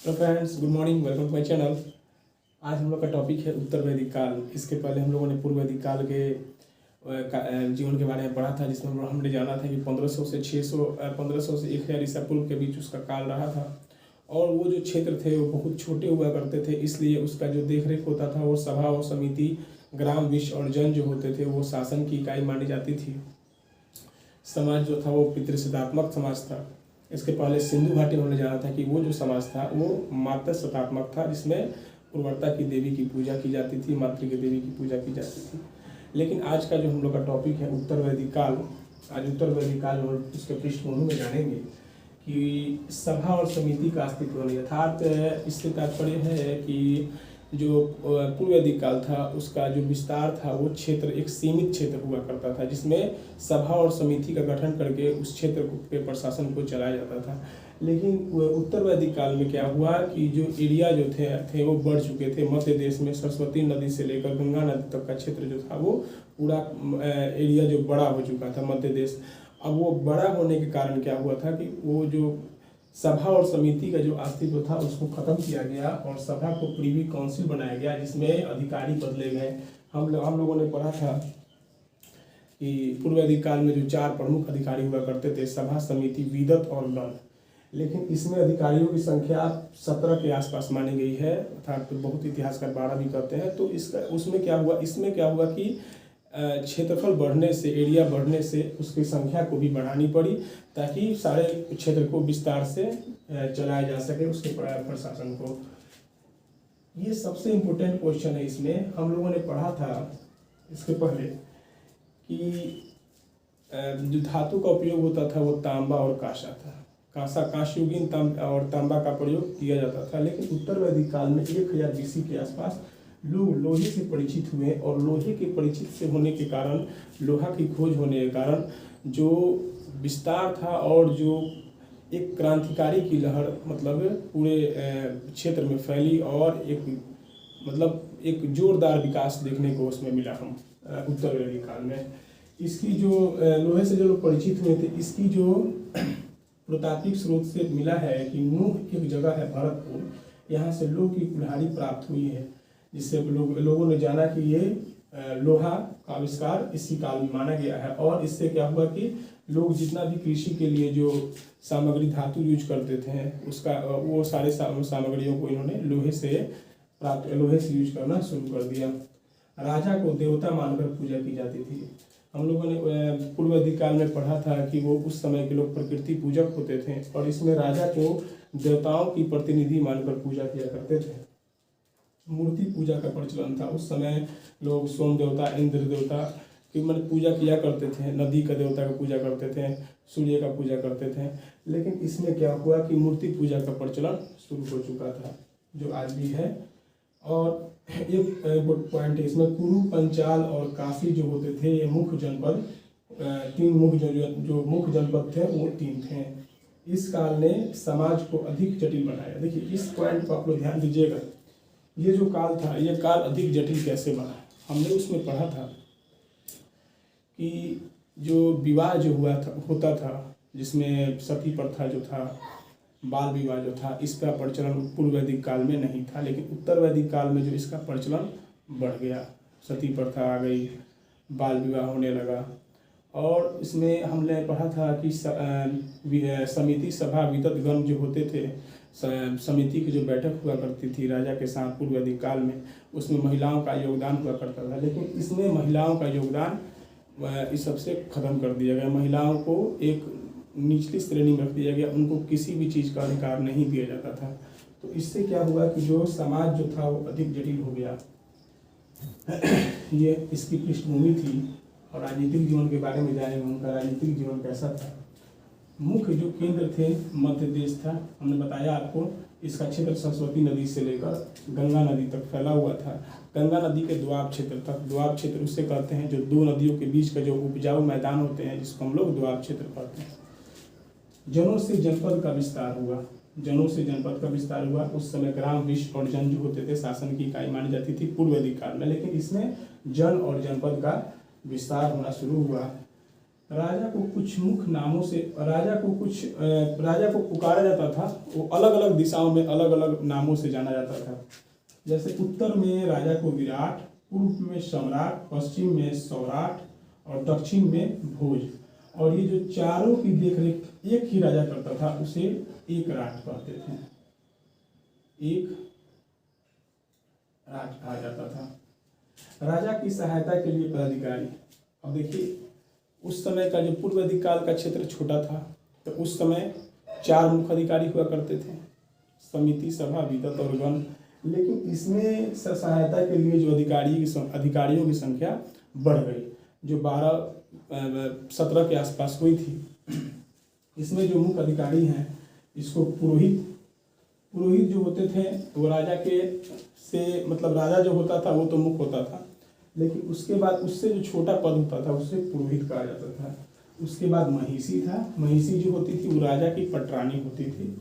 Hello friends, good morning, welcome to my channel. आज हम लोग का टॉपिक है उत्तर वैदिक काल। इसके पहले हम लोगों ने पूर्व वैदिक काल के जीवन के बारे में पढ़ा था, जिसमें हमने जाना था कि 1500 से 600 1500 से 1000 ईसा पूर्व के बीच उसका काल रहा था। और वो जो क्षेत्र थे वो बहुत छोटे हुआ करते थे, इसलिए उसका जो देख रेख होता था वो सभा और समिति, ग्राम, विश्व और जन जो होते थे वो शासन की इकाई मानी जाती थी। समाज जो था वो पितृसत्तात्मक समाज था। इसके पहले सिंधु घाटी में हमने जाना था कि वो जो समाज था वो मातृसत्तात्मक था, जिसमें उर्वरता की देवी की पूजा की जाती थी, मातृ की देवी की पूजा की जाती थी। लेकिन आज का जो हम लोग का टॉपिक है उत्तर वैदिक काल। आज उत्तर वैदिक काल में उसके पृष्ठभूमि में जानेंगे कि सभा और समिति का अस्तित्व नहीं, अर्थात इससे तात्पर्य है कि जो पूर्व वैदिक काल था उसका जो विस्तार था वो क्षेत्र एक सीमित क्षेत्र हुआ करता था, जिसमें सभा और समिति का गठन करके उस क्षेत्र पे प्रशासन को चलाया जाता था। लेकिन उत्तर वैदिक काल में क्या हुआ कि जो एरिया जो थे वो बढ़ चुके थे। मध्य देश में सरस्वती नदी से लेकर गंगा नदी तक का क्षेत्र जो था वो पूरा एरिया जो बड़ा हो चुका था मध्य देश। अब वो बड़ा होने के कारण क्या हुआ था कि वो जो सभा और समिति का जो अस्तित्व था उसको खत्म किया गया और सभा को प्रीवी काउंसिल बनाया गया, जिसमें अधिकारी बदले गए। हम लोगों ने पढ़ा था कि पूर्व वैदिक काल में जो 4 प्रमुख अधिकारी हुआ करते थे, सभा, समिति, विदत और लन। लेकिन इसमें अधिकारियों की संख्या 17 के आसपास मानी गई है, अर्थात तो बहुत इतिहासकार 12 भी कहते हैं। तो इसमें क्या हुआ कि क्षेत्रफल बढ़ने से, एरिया बढ़ने से उसकी संख्या को भी बढ़ानी पड़ी, ताकि सारे क्षेत्र को विस्तार से चलाया जा सके उसके प्रशासन को। ये सबसे इम्पोर्टेंट क्वेश्चन है। इसमें हम लोगों ने पढ़ा था इसके पहले कि जो धातु का उपयोग होता था वो तांबा और कांसा था। कांस्ययुगीन और तांबा का प्रयोग किया जाता था। लेकिन उत्तर वैदिक काल में 1000 BC के आसपास लोग लोहे से परिचित हुए और लोहे के परिचित से होने के कारण, लोहा की खोज होने के कारण जो विस्तार था और जो एक क्रांतिकारी की लहर मतलब पूरे क्षेत्र में फैली और एक जोरदार विकास देखने को उसमें मिला हम उत्तर वैदिक काल में। इसकी जो लोहे से जो लोग परिचित हुए थे, इसकी जो पुरातात्विक स्रोत से मिला है कि नूह एक जगह है भरतपुर, यहाँ से लोह की कुल्हाड़ी प्राप्त हुई है, जिससे लोगों ने जाना कि ये लोहा का आविष्कार इसी काल में माना गया है। और इससे क्या हुआ कि लोग जितना भी कृषि के लिए जो सामग्री धातु यूज करते थे उसका वो सारे सामग्रियों को इन्होंने लोहे से यूज करना शुरू कर दिया। राजा को देवता मानकर पूजा की जाती थी। हम लोगों ने पूर्व वैदिक काल में पढ़ा था कि वो उस समय के लोग प्रकृति पूजक होते थे और इसमें राजा को देवताओं की प्रतिनिधि मानकर पूजा किया करते थे। मूर्ति पूजा का प्रचलन था। उस समय लोग सोम देवता, इंद्र देवता की पूजा किया करते थे, नदी का देवता का पूजा करते थे, सूर्य का पूजा करते थे। लेकिन इसमें क्या हुआ कि मूर्ति पूजा का प्रचलन शुरू हो चुका था, जो आज भी है। और एक पॉइंट है इसमें, कुरु, पंचाल और काशी जो होते थे ये मुख्य जनपद, 3 मुख्य जो मुख्य जनपद थे वो 3 थे। इस काल ने समाज को अधिक जटिल बनाया। देखिए इस पॉइंट पर आप लोग ध्यान दीजिएगा। ये जो काल था ये काल अधिक जटिल कैसे बना। हमने उसमें पढ़ा था कि जो विवाह जो होता था, जिसमें सती प्रथा जो था, बाल विवाह जो था, इसका प्रचलन पूर्व वैदिक काल में नहीं था। लेकिन उत्तर वैदिक काल में जो इसका प्रचलन बढ़ गया, सती प्रथा आ गई, बाल विवाह होने लगा। और इसमें हमने पढ़ा था कि समिति, सभा, विदतगण जो होते थे, समिति की जो बैठक हुआ करती थी राजा के साथ पूर्व वैदिक काल में, उसमें महिलाओं का योगदान हुआ करता था। लेकिन इसमें महिलाओं का योगदान इस सबसे खत्म कर दिया गया। महिलाओं को एक निचली श्रेणी में रख दिया गया, उनको किसी भी चीज़ का अधिकार नहीं दिया जाता था। तो इससे क्या हुआ कि जो समाज जो था वो अधिक जटिल हो गया। ये इसकी पृष्ठभूमि थी। और राजनीतिक जीवन के बारे में जानेंगे, उनका राजनीतिक जीवन कैसा था। मुख्य जो केंद्र थे मध्य देश था। हमने बताया आपको इसका क्षेत्र सरस्वती नदी से लेकर गंगा नदी तक फैला हुआ था। गंगा नदी के दोआब क्षेत्र तक, दोआब क्षेत्र उससे कहते हैं जो 2 नदियों के बीच का जो उपजाऊ मैदान होते हैं, जिसको हम लोग दोआब क्षेत्र कहते हैं। जनों से जनपद का विस्तार हुआ। उस समय ग्राम, विश्व और जन जो होते थे शासन की इकाई मानी जाती थी पूर्व वैदिक काल में। लेकिन इसमें जन और जनपद का विस्तार होना शुरू हुआ। राजा को कुछ मुख्य नामों से राजा को पुकारा जाता था। वो अलग अलग दिशाओं में अलग अलग नामों से जाना जाता था। जैसे उत्तर में राजा को विराट, पूर्व में सम्राट, पश्चिम में सौराट और दक्षिण में भोज। और ये जो चारों की देखरेख एक ही राजा करता था उसे एक राट कहते थे। एक राट कहा जाता था। राजा की सहायता के लिए पदाधिकारी। अब देखिए उस समय का जो पूर्व वैदिक काल का क्षेत्र छोटा था, तो उस समय 4 मुख्य अधिकारी हुआ करते थे, समिति, सभा, विदत और गण। लेकिन इसमें सहायता के लिए जो अधिकारियों की संख्या बढ़ गई, जो 12-17 के आसपास हुई थी। इसमें जो मुख्य अधिकारी हैं, इसको पुरोहित जो होते थे वो राजा के से मतलब राजा जो होता था वो तो मुख्य होता था, लेकिन उसके बाद उससे जो छोटा पद होता था उससे पुरोहित कहा जाता था। उसके बाद महिषी था। महिषी जो होती थी वो राजा की पटरानी होती थी।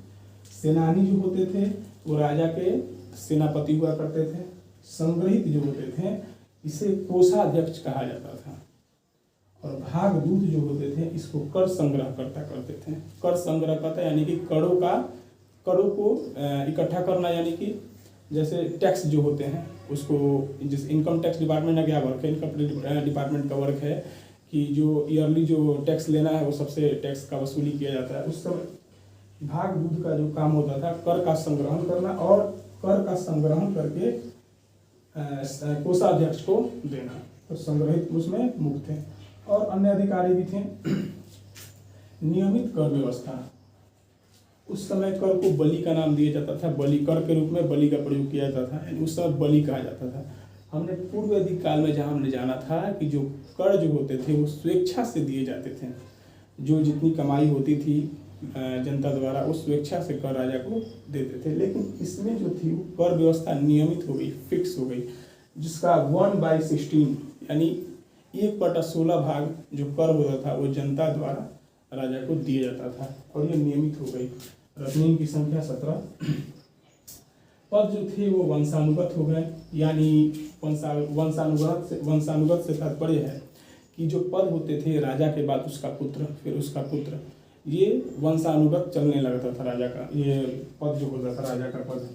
सेनानी जो होते थे वो राजा के सेनापति हुआ करते थे। संग्रहित जो होते थे इसे कोषाध्यक्ष कहा जाता था। और भागदूत जो होते थे इसको कर संग्रहकर्ता करते थे। कर संग्रहकर्ता यानी कि करों को इकट्ठा करना, यानी कि जैसे टैक्स जो होते हैं उसको, जिस इनकम टैक्स डिपार्टमेंट का क्या वर्क है, इनकम डिपार्टमेंट का वर्क है कि जो ईयरली जो टैक्स लेना है वो सबसे टैक्स का वसूली किया जाता है। उस समय भागदूत का जो काम होता था कर का संग्रहण करना और कर का संग्रहण करके कोषाध्यक्ष को देना। तो संग्रहित उसमें मुक्त थे। और अन्य अधिकारी भी थे। नियमित कर व्यवस्था। उस समय कर को बलि का नाम दिया जाता था। बलि कर के रूप में बलि का प्रयोग किया जाता था, यानी उस समय बलि कहा जाता था। हमने पूर्व वैदिक काल में जहाँ हमने जाना था कि जो कर जो होते थे वो स्वेच्छा से दिए जाते थे। जो जितनी कमाई होती थी जनता द्वारा उस स्वेच्छा से कर राजा को देते थे। लेकिन इसमें जो थी वो कर व्यवस्था नियमित हो गई, फिक्स हो गई, जिसका 1/16 यानी 1/16 भाग जो कर होता था वो जनता द्वारा राजा को दिया जाता था और ये नियमित हो गई। रत्नीन की संख्या 17। पद जो थे वो वंशानुगत हो गए, यानी वंशानुगत से तात्पर्य है कि जो पद होते थे राजा के बाद उसका पुत्र, फिर उसका पुत्र, ये वंशानुगत चलने लगता था राजा का। ये पद जो होता था राजा का पद।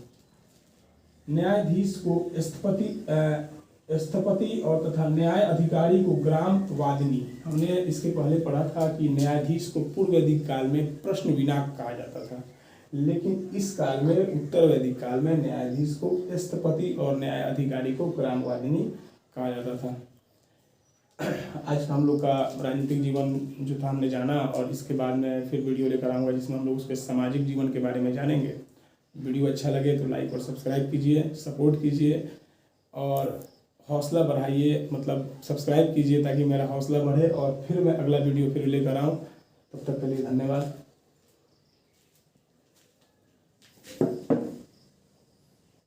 न्यायाधीश को स्थपति और तथा न्याय अधिकारी को ग्राम वादिनी। हमने इसके पहले पढ़ा था कि न्यायाधीश को पूर्व वैदिक काल में प्रश्न विनाक कहा जाता था, लेकिन इस काल में उत्तर वैदिक काल में न्यायाधीश को स्थपति और न्याय अधिकारी को ग्राम वादिनी कहा जाता था। आज का हम लोग का राजनीतिक जीवन जो था हमने जाना, और इसके बाद में फिर वीडियो लेकर आऊँगा जिसमें हम लोग उसके सामाजिक जीवन के बारे में जानेंगे। वीडियो अच्छा लगे तो लाइक और सब्सक्राइब कीजिए, सपोर्ट कीजिए और हौसला बढ़ाइए, मतलब सब्सक्राइब कीजिए ताकि मेरा हौसला बढ़े और फिर मैं अगला वीडियो फिर लेकर आऊँ। तब तक के लिए धन्यवाद।